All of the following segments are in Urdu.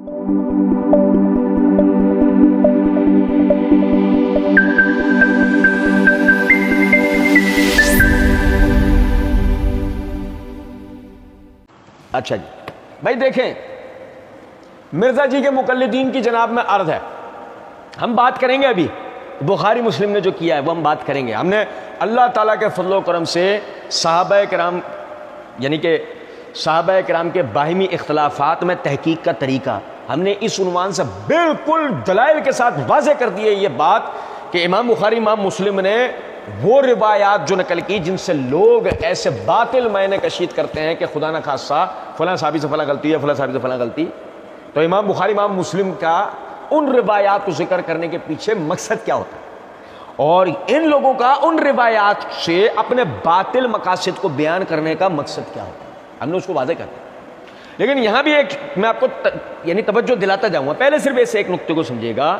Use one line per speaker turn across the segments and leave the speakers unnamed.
اچھا جی بھائی دیکھیں، مرزا جی کے مقلدین کی جناب میں عرض ہے، ہم بات کریں گے ابھی بخاری مسلم نے جو کیا ہے وہ ہم بات کریں گے. ہم نے اللہ تعالیٰ کے فضل و کرم سے صحابہ کرام یعنی کہ صحابہ کرام کے باہمی اختلافات میں تحقیق کا طریقہ ہم نے اس عنوان سے بالکل دلائل کے ساتھ واضح کر دی ہے یہ بات کہ امام بخاری امام مسلم نے وہ روایات جو نقل کی جن سے لوگ ایسے باطل معنی کشید کرتے ہیں کہ خدا نہ خاصہ فلاں صحابی سے فلاں غلطی ہے، فلاں صحابی سے فلاں غلطی. تو امام بخاری امام مسلم کا ان روایات کو ذکر کرنے کے پیچھے مقصد کیا ہوتا ہے اور ان لوگوں کا ان روایات سے اپنے باطل مقاصد کو بیان کرنے کا مقصد کیا ہوتا ہے، ہم نے اس کو واضح کر دیا. لیکن یہاں بھی ایک میں آپ کو یعنی توجہ دلاتا جاؤں گا. پہلے صرف اس ایک نقطے کو سمجھیے گا،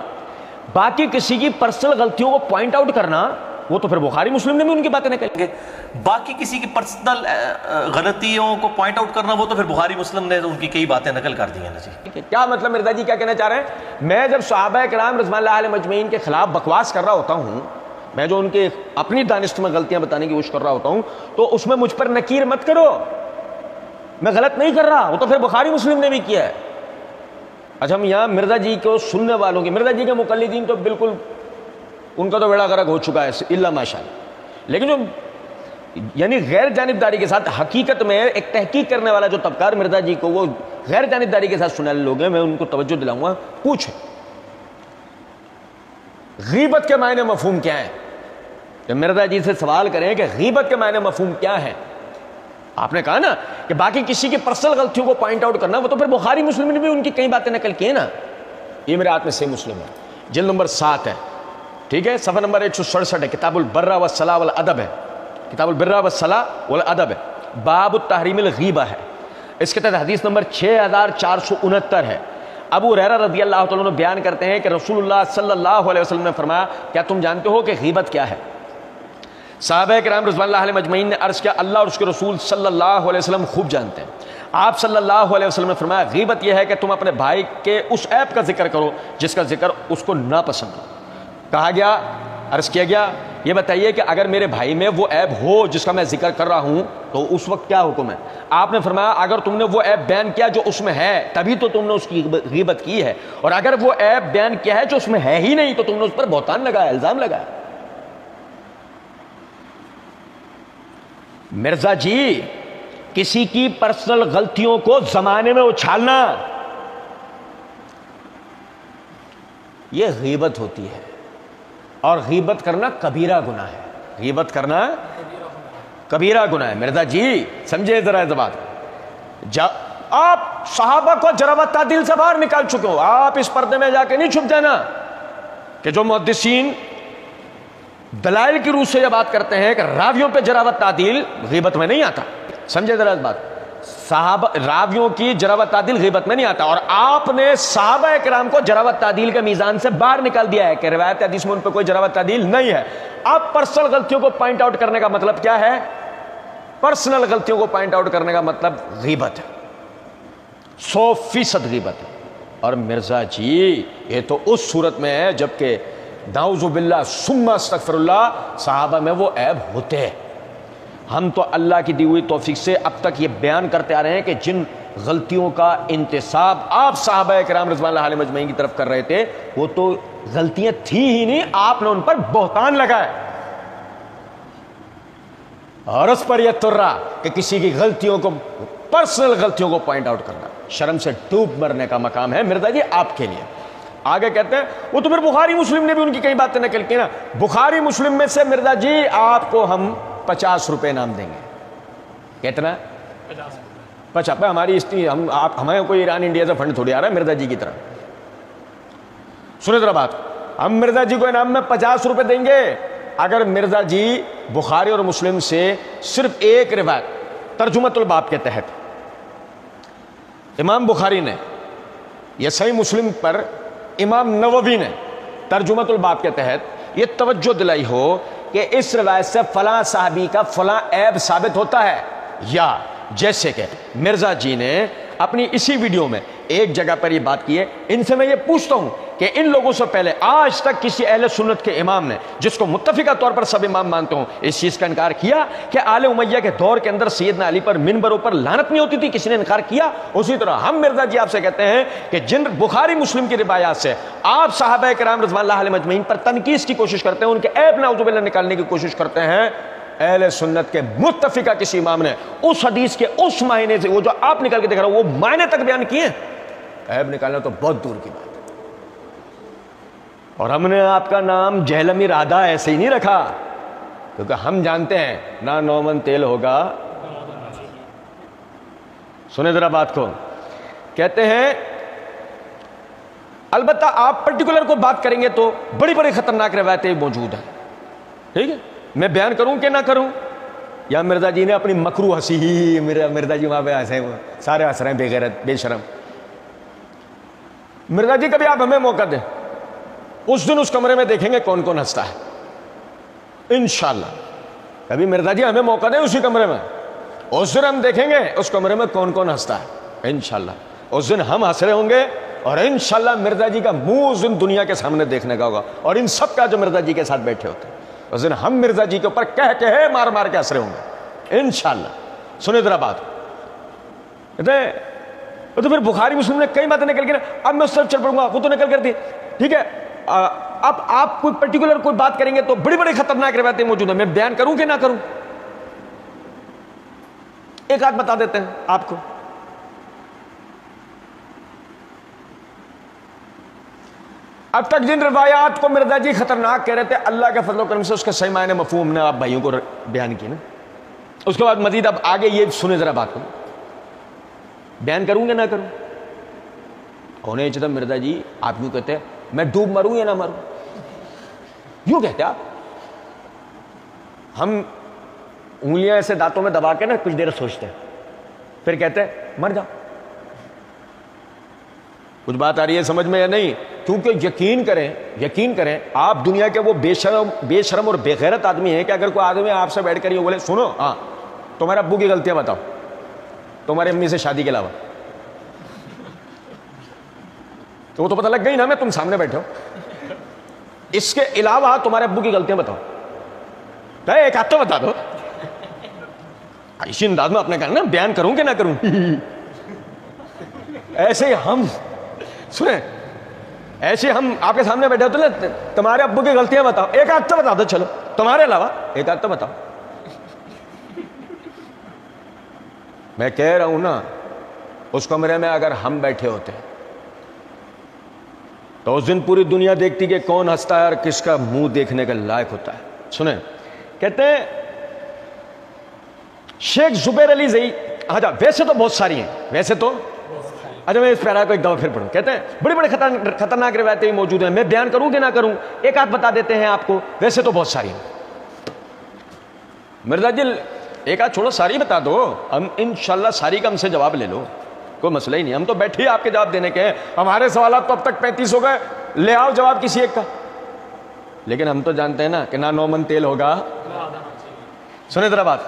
باقی کسی کی پرسنل غلطیوں کو پوائنٹ آؤٹ کرنا وہ تو پھر بخاری مسلم نے بھی ان کی باتیں نکل گئے.
باقی کسی کی پرسنل غلطیوں کو پوائنٹ آؤٹ کرنا وہ تو پھر بخاری مسلم نے ان کی کئی باتیں نقل کر دی ہیں نا جی.
کیا مطلب مرزا جی کیا کہنا چاہ رہے ہیں؟ میں جب صحابہ کرام رضوان اللہ علیہ مجمعین کے خلاف بکواس کر رہا ہوتا ہوں، میں جو ان کے اپنی دانست میں غلطیاں بتانے کی کوشش کر رہا ہوتا ہوں تو اس میں مجھ پر نکیر مت کرو، میں غلط نہیں کر رہا، وہ تو پھر بخاری مسلم نے بھی کیا ہے. اچھا ہم یہاں مرزا جی کو سننے والوں کی، مرزا جی کے مقلدین تو بالکل ان کا تو بیڑا غرق ہو چکا ہے الا ماشاء اللہ. لیکن جو یعنی غیر جانبداری کے ساتھ حقیقت میں ایک تحقیق کرنے والا جو طبقہ مرزا جی کو وہ غیر جانبداری کے ساتھ سننے والے لوگ ہیں، میں ان کو توجہ دلاؤں گا. پوچھیں غیبت کے معنی مفہوم کیا ہے؟ جب مرزا جی سے سوال کریں کہ غیبت کے معنی مفہوم کیا ہے، آپ نے کہا نا کہ باقی کسی کی پرسنل غلطیوں کو پوائنٹ آؤٹ کرنا وہ تو پھر بخاری مسلم نے بھی ان کی کئی باتیں نقل کی ہیں نا. یہ میرے ہاتھ میں صحیح مسلم ہے، جلد نمبر 7 ہے، ٹھیک ہے، صفحہ نمبر 167 ہے، کتاب البر والصلاۃ والادب ہے، کتاب البر والصلاۃ والادب ہے، باب التحریم الغیبہ ہے. اس کے تحت حدیث نمبر 6469 ہے. ابو ہریرہ رضی اللہ تعالیٰ عنہ بیان کرتے ہیں کہ رسول اللہ صلی اللہ علیہ وسلم نے فرمایا، کیا تم جانتے ہو کہ غیبت کیا ہے؟ صحابہ کرام رضوان اللہ علیہ مجمعین نے عرض کیا، اللہ اور اس کے رسول صلی اللہ علیہ وسلم خوب جانتے ہیں. آپ صلی اللہ علیہ وسلم نے فرمایا، غیبت یہ ہے کہ تم اپنے بھائی کے اس عیب کا ذکر کرو جس کا ذکر اس کو ناپسند ہو. کہا گیا، عرض کیا گیا، یہ بتائیے کہ اگر میرے بھائی میں وہ عیب ہو جس کا میں ذکر کر رہا ہوں تو اس وقت کیا حکم ہے؟ آپ نے فرمایا، اگر تم نے وہ عیب بیان کیا جو اس میں ہے تبھی تو تم نے اس کی غیبت کی ہے، اور اگر وہ عیب بیان کیا ہے جو اس میں ہے ہی نہیں تو تم نے اس پر بہتان لگایا، الزام لگایا. مرزا جی کسی کی پرسنل غلطیوں کو زمانے میں اچھالنا یہ غیبت ہوتی ہے، اور غیبت کرنا کبیرہ گناہ ہے. غیبت کرنا کبیرہ گناہ ہے. مرزا جی سمجھے ذرا اس بات، آپ صحابہ کو جرح و تعدیل سے باہر نکال چکے ہو، آپ اس پردے میں جا کے نہیں چھپ جانا کہ جو محدثین دلائل کی روح سے یہ بات کرتے ہیں کہ راویوں پہ جرح و تعدیل غیبت میں نہیں آتا. سمجھے ذرا اس بات، صحابہ راویوں کی جرح و تعدیل غیبت میں نہیں آتا، اور آپ نے صحابہ کرام کو جرح و تعدیل کے میزان سے باہر نکال دیا ہے کہ روایت حدیث میں ان پہ کوئی جرح و تعدیل نہیں ہے. اب پرسنل غلطیوں کو پوائنٹ آؤٹ کرنے کا مطلب کیا ہے؟ پرسنل غلطیوں کو پوائنٹ آؤٹ کرنے کا مطلب غیبت ہے، 100% غیبت ہے. اور مرزا جی یہ تو اس صورت میں ہے جبکہ نعوذ باللہ ثم استغفر اللہ صحابہ میں وہ عیب ہوتے ہیں. ہم تو اللہ کی دی ہوئی توفیق سے اب تک یہ بیان کرتے آ رہے ہیں کہ جن غلطیوں کا انتساب آپ صحابہ کرام رضوان اللہ علیہ مجمعین کی طرف کر رہے تھے وہ تو غلطیاں تھیں ہی نہیں، آپ نے ان پر بہتان لگائے. اور اس پر یہ ترا کہ کسی کی غلطیوں کو پرسنل غلطیوں کو پوائنٹ آؤٹ کرنا شرم سے ڈوب مرنے کا مقام ہے مرزا جی آپ کے لیے. آگے کہتے ہیں وہ تو پھر بخاری مسلم نے بھی ان کی کئی باتیں نقل کی نا. بخاری مسلم میں سے مرزا جی آپ کو ہم 50 روپے انعام دیں گے. کتنا؟ 50. ہماری ہمیں کوئی ایران انڈیا سے فنڈ تھوڑی آ رہا ہے مرزا جی کی طرف. سنیں ذرا بات، ہم مرزا جی کو انعام میں 50 روپے دیں گے اگر مرزا جی بخاری اور مسلم سے صرف ایک روایت ترجمۃ الباب کے تحت امام بخاری نے یا صحیح مسلم پر امام نووی نے ترجمۃ الباب کے تحت یہ توجہ دلائی ہو کہ اس روایت سے فلاں صحابی کا فلاں عیب ثابت ہوتا ہے، یا جیسے کہ مرزا جی نے اپنی اسی ویڈیو میں ایک جگہ پر یہ بات کی ہے. ان سے میں یہ پوچھتا ہوں کہ ان لوگوں سے پہلے آج تک کسی اہل سنت کے امام نے, جس کو متفقہ طور پر سب امام مانتے ہوں, اس چیز کا انکار کیا کہ آل امیہ کے دور کے اندر سیدنا علی پر منبروں پر لعنت نہیں ہوتی تھی؟ کسی نے انکار کیا؟ اسی طرح ہم مرزا جی آپ سے کہتے ہیں کہ جن بخاری مسلم کی روایات سے آپ صحابہ کرام رضوان اللہ علیہم اجمعین پر تنقید کی کوشش کرتے ہیں, ان کے عیب نعوذ باللہ نکالنے کی کوشش کرتے ہیں, اہل سنت کے متفقہ کسی امام نے اس حدیث کے اس معنی سے, وہ جو آپ نکال کے دیکھ رہا ہو, وہ معنی تک بیان کیے, عیب نکالنا تو بہت دور کی بات ہے. اور ہم نے آپ کا نام جہلمی رادھا ایسے ہی نہیں رکھا, کیونکہ ہم جانتے ہیں نہ نومن تیل ہوگا. سنیں ذرا بات کو, کہتے ہیں البتہ آپ پرٹیکولر کو بات کریں گے تو بڑی بڑی خطرناک روایتیں موجود ہیں. ٹھیک ہے, میں بیان کروں کہ نہ کروں؟ یا مرزا جی نے اپنی مکرو ہنسی ہی, مرزا جی وہاں پہ ہنسے, سارے ہنس رہے ہیں بے غیرت بے شرم. مرزا جی کبھی آپ ہمیں موقع دیں, اس دن اس کمرے میں دیکھیں گے کون کون ہنستا ہے انشاءاللہ. کبھی مرزا جی ہمیں موقع دیں اسی کمرے میں, اس دن ہم دیکھیں گے اس کمرے میں کون کون ہنستا ہے انشاءاللہ. اس دن ہم ہنس رہے ہوں گے اور انشاءاللہ مرزا جی کا منہ اس دن دنیا کے سامنے دیکھنے کا ہوگا, اور ان سب کا جو مرزا جی کے ساتھ بیٹھے ہوتے ہیں, اس دن ہم مرزا جی کے اوپر کہہ مار مار کے ہنس رہے ہوں گے انشاءاللہ. سنیں ذرا بات, کہتے ہیں تو پھر بخاری مسلم نے کئی باتیں نکل کے, اب میں اس طرف چل پڑوں گا, وہ تو نکل کر دی. ٹھیک ہے, اب آپ کوئی پرٹیکولر کوئی بات کریں گے تو بڑی بڑی خطرناک روایتیں موجود ہیں, میں بیان کروں کہ نہ کروں؟ ایک آدھ بتا دیتے ہیں آپ کو. اب تک جن روایات کو مرزا جی خطرناک کہہ رہے تھے, اللہ کے فضل و کرم سے اس کا صحیح معنی مفہوم نے آپ بھائیوں کو بیان کی نا. اس کے بعد مزید اب آگے یہ سنیں ذرا بات کو, بیان کروں گے نہ کروں؟ ہونے چاہتا مرزا جی آپ یوں کہتے ہیں میں ڈوب مروں یا نہ مروں, یوں کہتے آپ. ہم انگلیاں ایسے دانتوں میں دبا کے نا کچھ دیر سوچتے ہیں, پھر کہتے ہیں مر جاؤ. کچھ بات آ رہی ہے سمجھ میں یا نہیں؟ کیونکہ یقین کریں آپ دنیا کے وہ بے شرم اور بے غیرت آدمی ہیں کہ اگر کوئی آدمی آپ سے بیٹھ کر یہ بولے سنو, ہاں تمہارے ابو کی غلطیاں بتاؤ تمہاری امی سے شادی کے علاوہ, تو وہ تو پتہ لگ گئی نا میں تم سامنے بیٹھے ہو, اس کے علاوہ تمہارے ابو کی غلطیاں بتاؤ, ایک آدھ تو بتا دو. اسی انداز میں اپنے کہنا نا بیان کروں کہ نہ کروں. ایسے ہم سنیں, ایسے ہم آپ کے سامنے بیٹھے ہوتے نا, تمہارے ابو کی غلطیاں بتاؤ, ایک آدھ تو بتا دو, چلو تمہارے علاوہ ایک آدھ تو بتاؤ. میں کہہ رہا ہوں نا, اس کمرے میں اگر ہم بیٹھے ہوتے تو اس دن پوری دنیا دیکھتی کہ کون ہنستا ہے اور کس کا منہ دیکھنے کا لائق ہوتا ہے. سنیں, کہتے ہیں شیخ زبیر علی زئی, اچھا ویسے تو بہت ساری ہیں, ویسے تو اچھا میں اس پیرا کو ایک دفعہ پھر پڑھوں. کہتے ہیں بڑی بڑی خطرناک روایتیں موجود ہیں, میں بیان کروں کہ نہ کروں؟ ایک آدھ بتا دیتے ہیں آپ کو, ویسے تو بہت ساری ہیں. مرزا جی ایک آدھ چھوڑو, ساری بتا دو, ہم انشاءاللہ ساری کا ہم سے جواب لے لو, کوئی مسئلہ ہی نہیں. ہم تو بیٹھے ہی آپ کے جواب دینے کے ہیں, ہمارے سوالات تو اب تک 35 ہو گئے, لے آؤ جواب کسی ایک کا. لیکن ہم تو جانتے ہیں نا کہ نہ نومن تیل ہوگا. سنیں ذرا بات,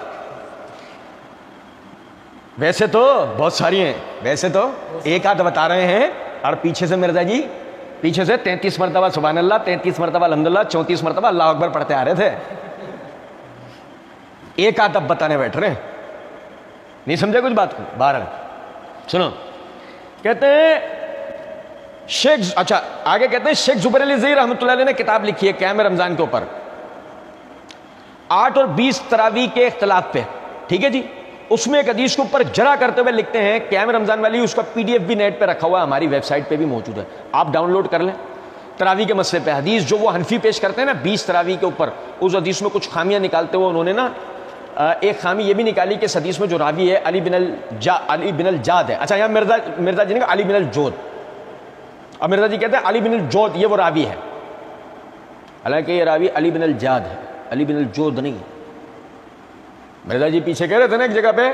ویسے تو بہت ساری ہیں, ویسے تو ایک آدھ بتا رہے ہیں, اور پیچھے سے مرزا جی پیچھے سے 33 مرتبہ سبحان اللہ, 33 مرتبہ الحمدللہ, 34 مرتبہ اللہ اکبر پڑھتے آ رہے تھے. ایک آدھ اب بتانے بیٹھ رہے ہیں, نہیں سمجھے کچھ بات کو؟ 12 سنو, کہتے ہیں شیخ, اچھا آگے کہتے ہیں شیخ زبیر علی زئی رحمۃ اللہ علیہ نے کتاب لکھی ہے قیام رمضان کے اوپر, 8 اور 20 تراویح کے اختلاف پہ. ٹھیک ہے جی, اس میں ایک حدیث کے اوپر جرا کرتے ہوئے لکھتے ہیں قیام رمضان والی, اس کا PDF بھی نیٹ پہ رکھا ہوا ہے, ہماری ویب سائٹ پہ بھی موجود ہے, آپ ڈاؤن لوڈ کر لیں. تراویح کے مسئلے پہ حدیث جو وہ حنفی پیش کرتے ہیں نا 20 تراویح کے اوپر, اس حدیث میں کچھ خامیاں نکالتے ہوئے انہوں نے نا ایک خامی یہ بھی نکالی کہ اس حدیث میں جو راوی ہے علی بن الجاد ہے. اچھا یہاں مرزا جی نے کہا علی بن الجود, اب مرزا جی کہتے ہیں علی بن الجود یہ وہ راوی ہے, حالانکہ یہ راوی علی بن الجاد ہے, علی بن الجود نہیں. مرزا جی پیچھے کہہ رہے تھے نا ایک جگہ پہ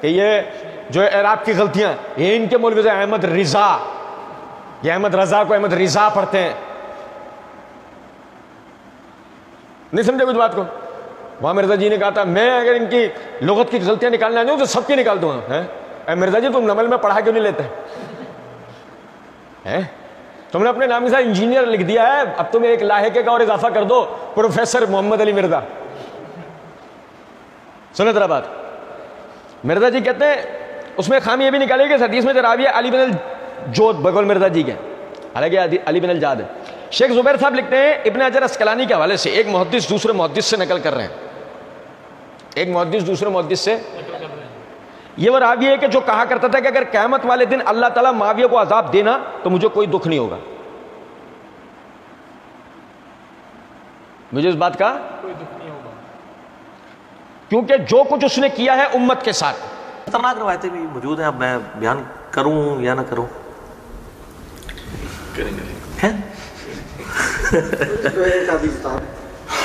کہ یہ جو اعراب کی غلطیاں یہ ان کے مولوی سے احمد رضا, یہ احمد رضا کو احمد رضا پڑھتے ہیں. نہیں سمجھے کچھ بات کو؟ وہاں مرزا جی نے کہا تھا میں اگر ان کی لغت کی غلطیاں نکالنا چاہوں تو سب کی نکال دوں گا. مرزا جی تم نمل میں پڑھا کیوں نہیں لیتے؟ ہیں؟ تم نے اپنے نام کے ساتھ انجینئر لکھ دیا ہے، اب تم ایک لاحقے کا اور اضافہ کر دو، پروفیسر محمد علی مرزا۔ سنو ذرا بات، مرزا جی کہتے ہیں اس میں خامی یہ بھی نکالے کہ اس حدیث میں جو راوی ہے علی بن الجود بقول مرزا جی کے، حالانکہ علی بن الجاد ہے۔ شیخ زبیر صاحب لکھتے ہیں ابن حجر اسقلانی کے حوالے سے، ایک محدث دوسرے محدث سے نقل کر رہے ہیں، ایک محدث دوسرے محدث سے، یہ وہ راوی ہے کہ جو کہا کرتا تھا کہ اگر قیامت والے دن اللہ تعالیٰ معاویہ کو عذاب دینا تو مجھے کوئی دکھ نہیں ہوگا، مجھے اس بات کا کوئی دکھ نہیں ہوگا، کیونکہ جو کچھ اس نے کیا ہے امت کے ساتھ۔
خطرناک روایتیں بھی موجود ہیں، اب میں بیان کروں یا نہ کروں؟ کریں گے،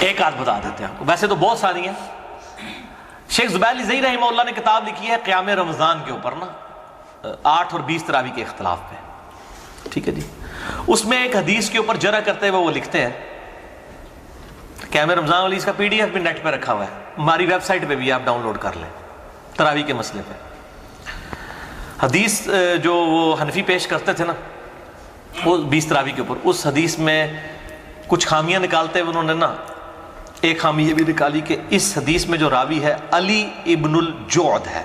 ایک آدھ بتا دیتے ہیں آپ کو، ویسے تو بہت ساری ہیں۔ شیخ زبیر علی زئی رحمہ اللہ نے کتاب لکھی ہے قیام رمضان کے اوپر نا، 8 اور 20 تراویح کے اختلاف پہ، ٹھیک ہے جی۔ اس میں ایک حدیث کے اوپر جرح کرتے ہوئے وہ لکھتے ہیں، قیام رمضان والی اس کا PDF بھی نیٹ پہ رکھا ہوا ہے، ہماری ویب سائٹ پہ بھی آپ ڈاؤن لوڈ کر لیں، تراویح کے مسئلے پہ حدیث جو وہ حنفی پیش کرتے تھے نا وہ 20 تراویح کے اوپر، اس حدیث میں کچھ خامیاں نکالتے ہوئے انہوں نے نا ایک خامی یہ بھی نکالی کہ اس حدیث میں جو راوی ہے علی ابن الجعد ہے،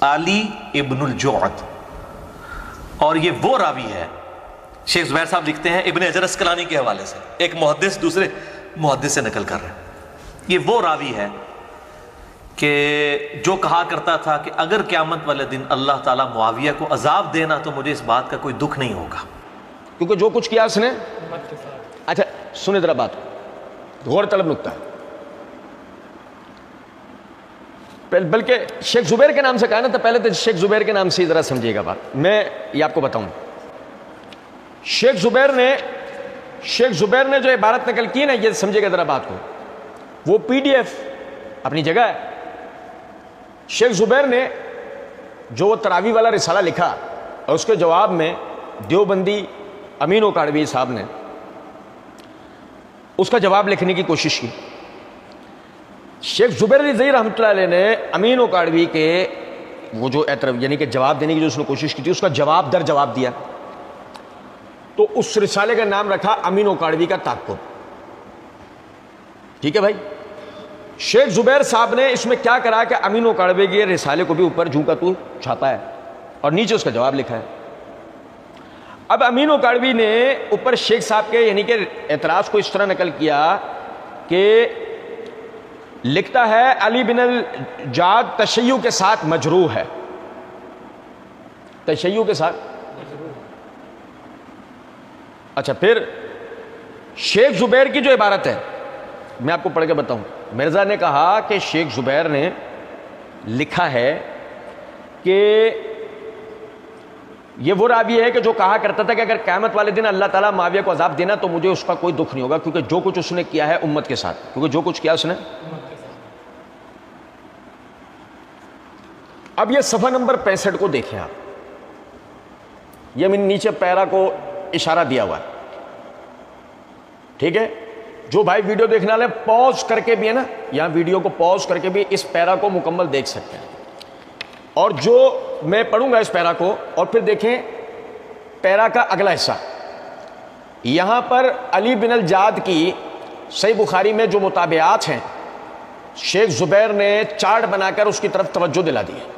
علی ابن الجعد، اور یہ وہ راوی ہے، شیخ زبیر صاحب لکھتے ہیں ابن حجر اسقلانی کے حوالے سے، ایک محدث دوسرے محدث سے نقل کر رہے ہیں، یہ وہ راوی ہے کہ جو کہا کرتا تھا کہ اگر قیامت والے دن اللہ تعالیٰ معاویہ کو عذاب دینا تو مجھے اس بات کا کوئی دکھ نہیں ہوگا،
کیونکہ جو کچھ کیا اس نے۔ اچھا سنیں ذرا بات، غور طلب نکتہ ہے، بلکہ شیخ زبیر کے نام سے کہا نا تو پہلے تو شیخ زبیر کے نام سے ہی ذرا سمجھیے گا بات، میں یہ آپ کو بتاؤں۔ شیخ زبیر نے جو عبارت نقل کی نا، یہ سمجھے گا ذرا بات کو، وہ PDF اپنی جگہ ہے۔ شیخ زبیر نے جو وہ تراویح والا رسالہ لکھا اور اس کے جواب میں دیوبندی امین اوکاڑوی صاحب نے اس کا جواب لکھنے کی کوشش کی۔ شیخ زبیر علی زئی رحمۃ اللہ علیہ نے امین اوکاڑوی کے وہ جو یعنی کہ جواب دینے کی جو اس نے کوشش کی تھی، اس کا جواب در جواب دیا، تو اس رسالے کا نام رکھا امین اوکاڑوی کا تعقب، ٹھیک ہے بھائی۔ شیخ زبیر صاحب نے اس میں کیا کرا کہ امین اوکاڑوی کے رسالے کو بھی اوپر جوں کا تو چھاپا ہے اور نیچے اس کا جواب لکھا ہے۔ اب امین اوکاڑوی نے اوپر شیخ صاحب کے یعنی کہ اعتراض کو اس طرح نقل کیا کہ لکھتا ہے علی بن الجعد تشیع کے ساتھ مجروح ہے، تشیع کے ساتھ۔ اچھا پھر شیخ زبیر کی جو عبارت ہے میں آپ کو پڑھ کے بتاؤں، مرزا نے کہا کہ شیخ زبیر نے لکھا ہے کہ یہ وہ راوی ہے کہ جو کہا کرتا تھا کہ اگر قیامت والے دن اللہ تعالیٰ معاویہ کو عذاب دینا تو مجھے اس کا کوئی دکھ نہیں ہوگا، کیونکہ جو کچھ اس نے کیا ہے امت کے ساتھ، کیونکہ جو کچھ کیا اس نے۔ اب یہ صفحہ نمبر 65 کو دیکھیں آپ، یہ میں نے نیچے پیرا کو اشارہ دیا ہوا ہے، ٹھیک ہے۔ جو بھائی ویڈیو دیکھنے والے پوز کر کے بھی ہے نا، یہاں ویڈیو کو پوز کر کے بھی اس پیرا کو مکمل دیکھ سکتے ہیں، اور جو میں پڑھوں گا اس پیرا کو، اور پھر دیکھیں پیرا کا اگلا حصہ، یہاں پر علی بن الجعد کی صحیح بخاری میں جو مطابعات ہیں شیخ زبیر نے چارٹ بنا کر اس کی طرف توجہ دلا دی ہے۔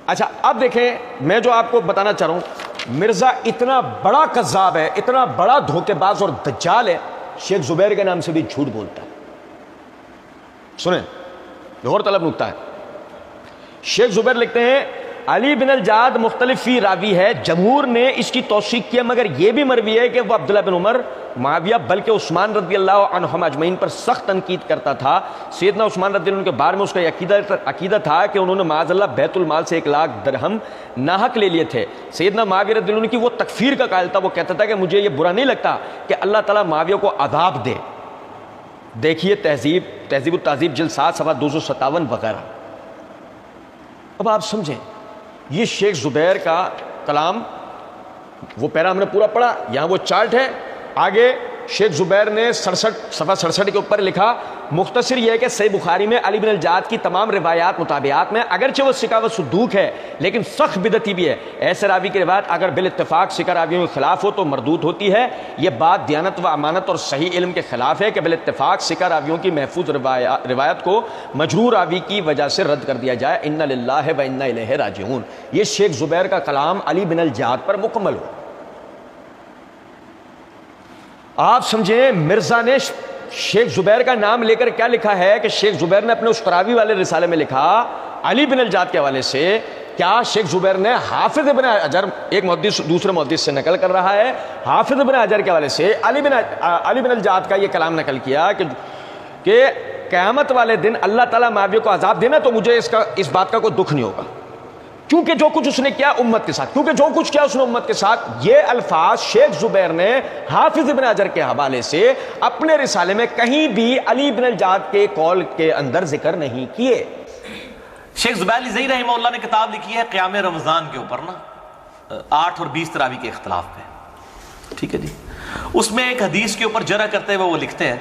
اچھا اب دیکھیں میں جو آپ کو بتانا چاہ رہا ہوں، مرزا اتنا بڑا کذاب ہے، اتنا بڑا دھوکے باز اور دجال ہے، شیخ زبیر کے نام سے بھی جھوٹ بولتا ہے۔ سنیں غور طلب نکتہ ہے، شیخ زبیر لکھتے ہیں علی بن الجعد مختلف فی راوی ہے، جمہور نے اس کی توثیق کیا، مگر یہ بھی مروی ہے کہ وہ عبداللہ بن عمر، معاویہ بلکہ عثمان رضی اللہ عنہم اجمعین پر سخت تنقید کرتا تھا۔ سیدنا عثمان رضی اللہ عنہ کے بارے میں اس کا عقیدہ تھا کہ انہوں نے معاذ اللہ بیت المال سے 1 لاکھ درہم ناحق لے لیے تھے۔ سیدنا معاویہ رضی اللہ عنہ کی وہ تکفیر کا قائل تھا، وہ کہتا تھا کہ مجھے یہ برا نہیں لگتا کہ اللہ تعالیٰ معاویہ کو عذاب دے۔ دیکھیے تہذیب التہذیب جلد 7 صفحہ 257 وغیرہ۔ اب آپ سمجھیں یہ شیخ زبیر کا کلام، وہ پیرا ہم نے پورا پڑھا، یہاں وہ چارٹ ہے، آگے شیخ زبیر نے 67 کے اوپر لکھا، مختصر یہ ہے کہ صحیح بخاری میں علی بن الجعد کی تمام روایات مطابعات میں اگرچہ وہ ثقہ و صدوق ہے لیکن سخت بدعتی بھی ہے۔ ایسے راوی کی روایت اگر بالاتفاق ثقہ راویوں کے خلاف ہو تو مردود ہوتی ہے۔ یہ بات دیانت و امانت اور صحیح علم کے خلاف ہے کہ بالاتفاق ثقہ راویوں کی محفوظ روایت کو مجروح راوی کی وجہ سے رد کر دیا جائے۔ انا للہ و انا الیہ راجعون۔ یہ شیخ زبیر کا کلام علی بن الجعد پر مکمل ہو۔ آپ سمجھیں مرزا نے شیخ زبیر کا نام لے کر کیا لکھا ہے کہ شیخ زبیر نے اپنے اس قراوی والے رسالے میں لکھا علی بن الجعد کے حوالے سے، کیا شیخ زبیر نے حافظ ابن حجر، ایک محدث دوسرے محدث سے نقل کر رہا ہے، حافظ ابن حجر کے حوالے سے علی بن الجعد کا یہ کلام نقل کیا کہ قیامت والے دن اللہ تعالیٰ معاویہ کو عذاب دینا تو مجھے اس بات کا کوئی دکھ نہیں ہوگا، کیونکہ جو کچھ اس نے کیا امت کے ساتھ، کیونکہ جو کچھ کیا اس نے امت کے ساتھ۔ یہ الفاظ شیخ زبیر نے حافظ ابن حجر کے حوالے سے اپنے رسالے میں کہیں بھی علی بن الجعد کے قول کے اندر ذکر نہیں کیے۔
شیخ زبیر الزئی رحمہ اللہ نے کتاب لکھی ہے قیام رمضان کے اوپر نا، 8 اور 20 تراویح کے اختلاف پہ، ٹھیک ہے جی۔ اس میں ایک حدیث کے اوپر جرح کرتے ہوئے وہ لکھتے ہیں،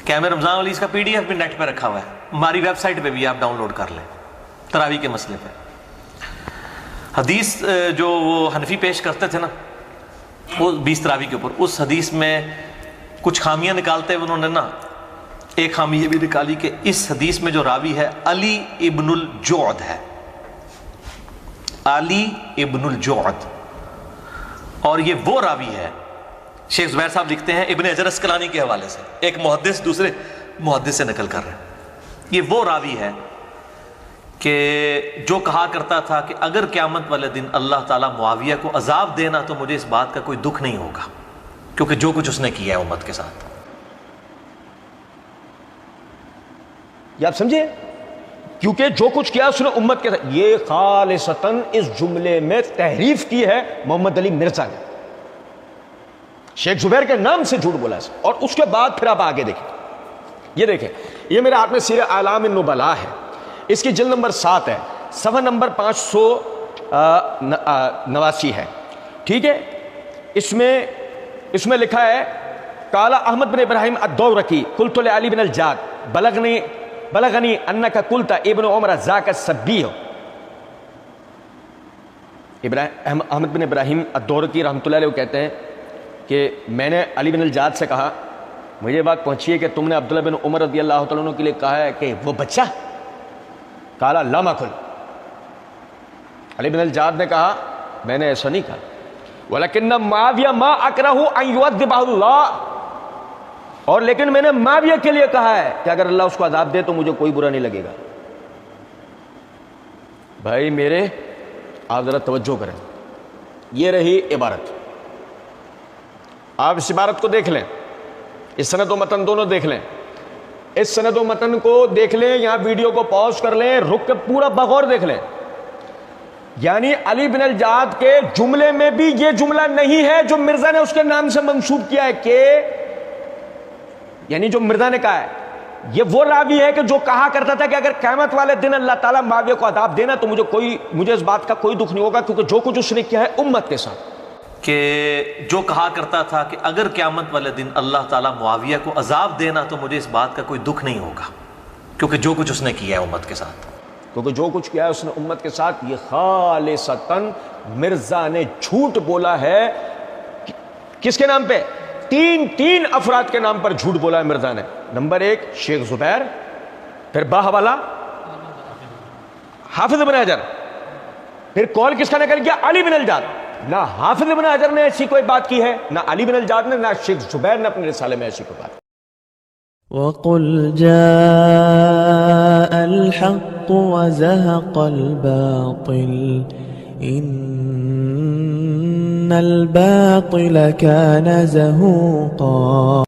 قیام رمضان والی اس کا PDF بھی نیٹ پہ رکھا ہوا ہے، ہماری ویب سائٹ پہ بھی آپ ڈاؤن لوڈ کر لیں، تراویح کے مسئلے پہ حدیث جو وہ حنفی پیش کرتے تھے نا، وہ 20 تراویح کے اوپر، اس حدیث میں کچھ خامیاں نکالتے ہوئے انہوں نے نا ایک خامی یہ بھی نکالی کہ اس حدیث میں جو راوی ہے علی ابن الجعد ہے، علی ابن الجعد، اور یہ وہ راوی ہے، شیخ زبیر صاحب لکھتے ہیں ابن حجر اسقلانی کے حوالے سے، ایک محدث دوسرے محدث سے نقل کر رہے ہیں، یہ وہ راوی ہے کہ جو کہا کرتا تھا کہ اگر قیامت والے دن اللہ تعالیٰ معاویہ کو عذاب دینا تو مجھے اس بات کا کوئی دکھ نہیں ہوگا، کیونکہ جو کچھ اس نے کیا ہے امت کے ساتھ۔
یہ آپ سمجھے، کیونکہ جو کچھ کیا اس نے امت کے ساتھ۔ یہ خالصتاً اس جملے میں تحریف کی ہے محمد علی مرزا نے، شیخ زبیر کے نام سے جھوٹ بولا ہے، اور اس کے بعد پھر آپ آگے دیکھیں، یہ دیکھیں، یہ میرے ہاتھ میں سیر اعلام النبلاء ہے، اس کی جلد نمبر 7 ہے، صفحہ نمبر 589 ہے، ٹھیک ہے۔ اس میں لکھا ہے قال احمد بن ابراہیم الدورقی قلت لعلی بن الجعد بلغنی انک قلت ابن عمر ذاک السبیح۔ احمد بن ابراہیم الدورقی رحمۃ اللہ علیہ کہتے ہیں کہ میں نے علی بن الجعد سے کہا مجھے یہ بات پہنچی ہے کہ تم نے عبداللہ بن عمر رضی اللہ تعالیٰ عنہ کے لیے کہا ہے کہ وہ بچہ، قال لم اقل، علی بن الجعد نے کہا میں نے ایسا نہیں کہا، ولکن معاویہ ما اکرہ ان یعذبہ اللہ، اور لیکن میں نے معاویہ کے لیے کہا ہے کہ اگر اللہ اس کو عذاب دے تو مجھے کوئی برا نہیں لگے گا۔ بھائی میرے آپ ذرا توجہ کریں، یہ رہی عبارت، آپ اس عبارت کو دیکھ لیں، اس سند و متن دونوں دیکھ لیں، اس سند و متن کو دیکھ لیں، یہاں ویڈیو کو پاز کر لیں، رک کے پورا بغور دیکھ لیں۔ یعنی علی بن الجعد کے جملے میں بھی یہ جملہ نہیں ہے جو مرزا نے اس کے نام سے منسوب کیا ہے، کہ یعنی جو مرزا نے کہا ہے یہ وہ راوی ہے کہ جو کہا کرتا تھا کہ اگر قیامت والے دن اللہ تعالیٰ معاویہ کو عذاب دینا تو مجھے اس بات کا کوئی دکھ نہیں ہوگا، کیونکہ جو کچھ اس نے کیا ہے امت کے ساتھ۔
کہ جو کہا کرتا تھا کہ اگر قیامت والے دن اللہ تعالیٰ معاویہ کو عذاب دینا تو مجھے اس بات کا کوئی دکھ نہیں ہوگا، کیونکہ جو کچھ اس نے کیا ہے امت کے ساتھ،
کیونکہ جو کچھ کیا ہے اس نے امت کے ساتھ۔ یہ خالصتاً مرزا نے جھوٹ بولا ہے، کس کے نام پہ؟ تین افراد کے نام پر جھوٹ بولا ہے مرزا نے۔ نمبر 1 شیخ زبیر، پھر باحوالہ حافظ بن حجر، پھر قول کس کا نقل کیا؟ علی بن الجعد۔ نہ حافظ بن حجر نے ایسی کوئی بات کی ہے، نہ علی بن الجعد نے، نہ شیخ زبیر نے اپنے رسالے میں ایسی کوئی بات۔
وَقُلْ جَاءَ الْحَقُّ وَزَهَقَ الْبَاطِلُ إِنَّ الْبَاطِلَ كَانَ زَهُوقًا۔